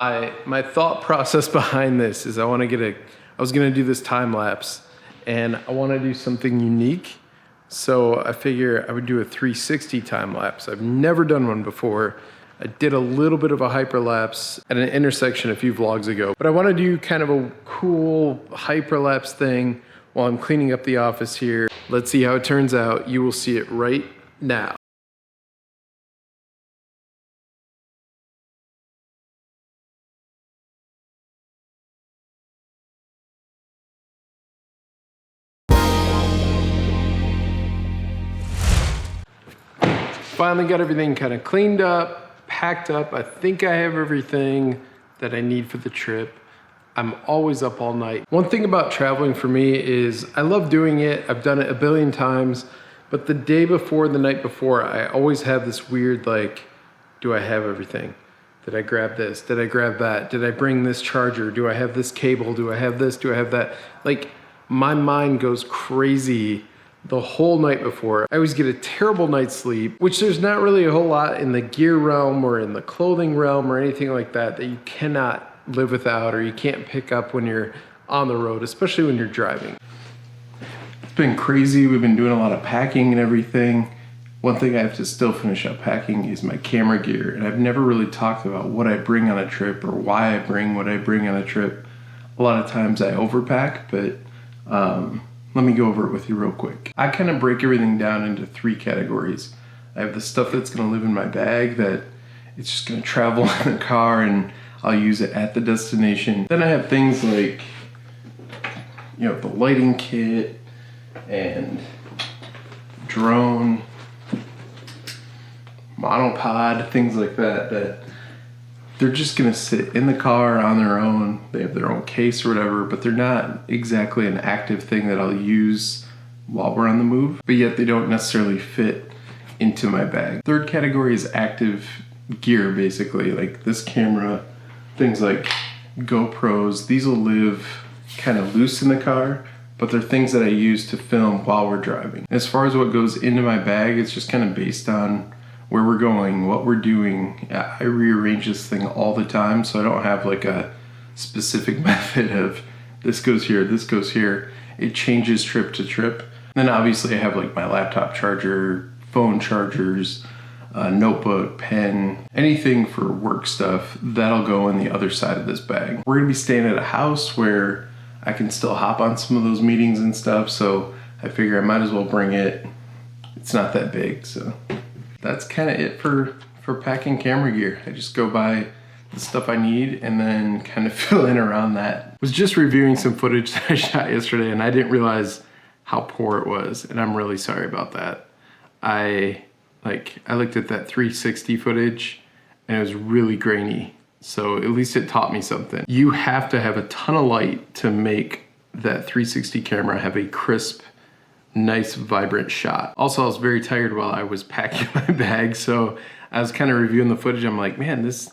My thought process behind this is I was gonna do this time lapse and I wanna do something unique. So I figure I would do a 360 time lapse. I've never done one before. I did a little bit of a hyperlapse at an intersection a few vlogs ago, but I wanna do kind of a cool hyperlapse thing while I'm cleaning up the office here. Let's see how it turns out. You will see it right now. Finally got everything kind of cleaned up, packed up. I think I have everything that I need for the trip. I'm always up all night. One thing about traveling for me is I love doing it. I've done it a billion times, but the day before, the night before, I always have this weird like, do I have everything? Did I grab this? Did I grab that? Did I bring this charger? Do I have this cable? Do I have this? Do I have that? Like my mind goes crazy the whole night before. I always get a terrible night's sleep, which there's not really a whole lot in the gear realm or in the clothing realm or anything like that that you cannot live without or you can't pick up when you're on the road, especially when you're driving. It's been crazy. We've been doing a lot of packing and everything. One thing I have to still finish up packing is my camera gear, and I've never really talked about what I bring on a trip or why I bring what I bring on a trip. A lot of times I overpack, but let me go over it with you real quick. I kind of break everything down into 3 categories. I have the stuff that's gonna live in my bag that it's just gonna travel in the car and I'll use it at the destination. Then I have things like, you know, the lighting kit and drone, monopod, things like that, that they're just gonna sit in the car on their own. They have their own case or whatever, but they're not exactly an active thing that I'll use while we're on the move, but yet they don't necessarily fit into my bag. Third category is active gear, basically, like this camera, things like GoPros. These will live kind of loose in the car, but they're things that I use to film while we're driving. As far as what goes into my bag, it's just kind of based on where we're going, what we're doing. I rearrange this thing all the time, so I don't have like a specific method of this goes here, this goes here. It changes trip to trip. Then obviously I have like my laptop charger, phone chargers, notebook, pen, anything for work stuff, that'll go in the other side of this bag. We're gonna be staying at a house where I can still hop on some of those meetings and stuff, so I figure I might as well bring it. It's not that big, so. That's kind of it for packing camera gear. I just go buy the stuff I need and then kind of fill in around that. I was just reviewing some footage that I shot yesterday and I didn't realize how poor it was, and I'm really sorry about that. I looked at that 360 footage and it was really grainy. So at least it taught me something. You have to have a ton of light to make that 360 camera have a crisp, nice, vibrant shot. Also, I was very tired while I was packing my bag, so I was kind of reviewing the footage. I'm like, man, there's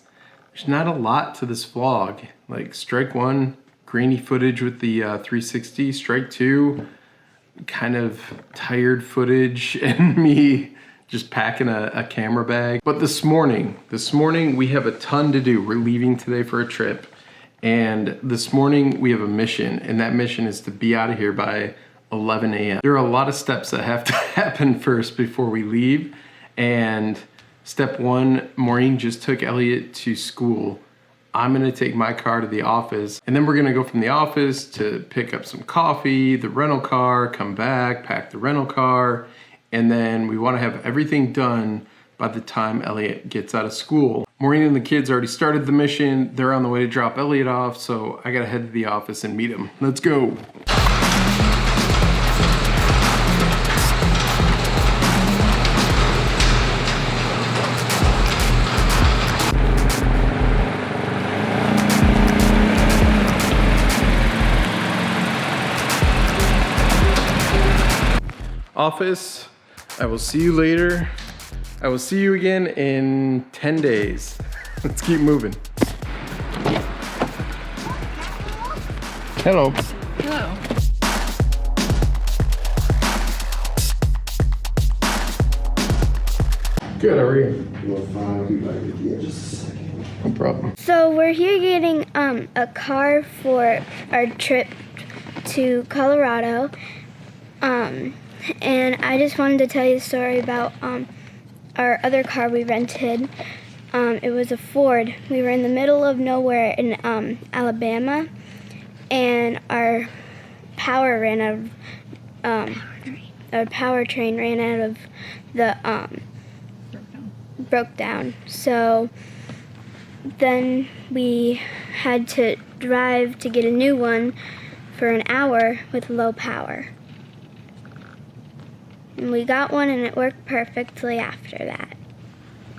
not a lot to this vlog. Like, strike 1, grainy footage with the 360. Strike 2, kind of tired footage and me just packing a camera bag. But this morning we have a ton to do. We're leaving today for a trip, and this morning we have a mission, and that mission is to be out of here by 11 a.m. There are a lot of steps that have to happen first before we leave. And step 1, Maureen just took Elliot to school. I'm gonna take my car to the office, and then we're gonna go from the office to pick up some coffee, the rental car, come back, pack the rental car, and then we wanna have everything done by the time Elliot gets out of school. Maureen and the kids already started the mission. They're on the way to drop Elliot off, so I gotta head to the office and meet him. Let's go. Office, I will see you later. I will see you again in 10 days. Let's keep moving. Hello. Hello. Good, how are you? You're fine. I'll be back with you in just a second. No problem. So we're here getting a car for our trip to Colorado. And I just wanted to tell you a story about our other car we rented. It was a Ford. We were in the middle of nowhere in Alabama, and our power ran out of our powertrain ran out of the broke down. So then we had to drive to get a new one for an hour with low power. And we got one and it worked perfectly after that.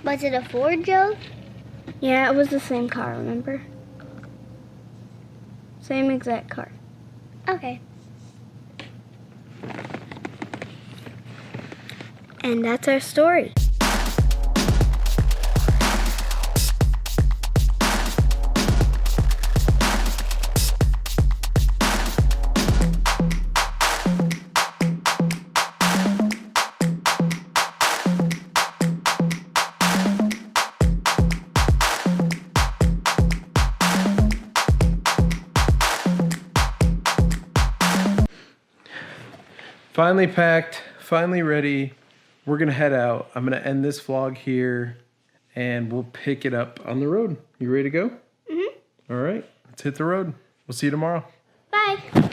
Was it a Ford, Joe? Yeah, it was the same car, remember? Same exact car. Okay. And that's our story. Finally packed, finally ready. We're gonna head out. I'm gonna end this vlog here and we'll pick it up on the road. You ready to go? Mm-hmm. All right, let's hit the road. We'll see you tomorrow. Bye.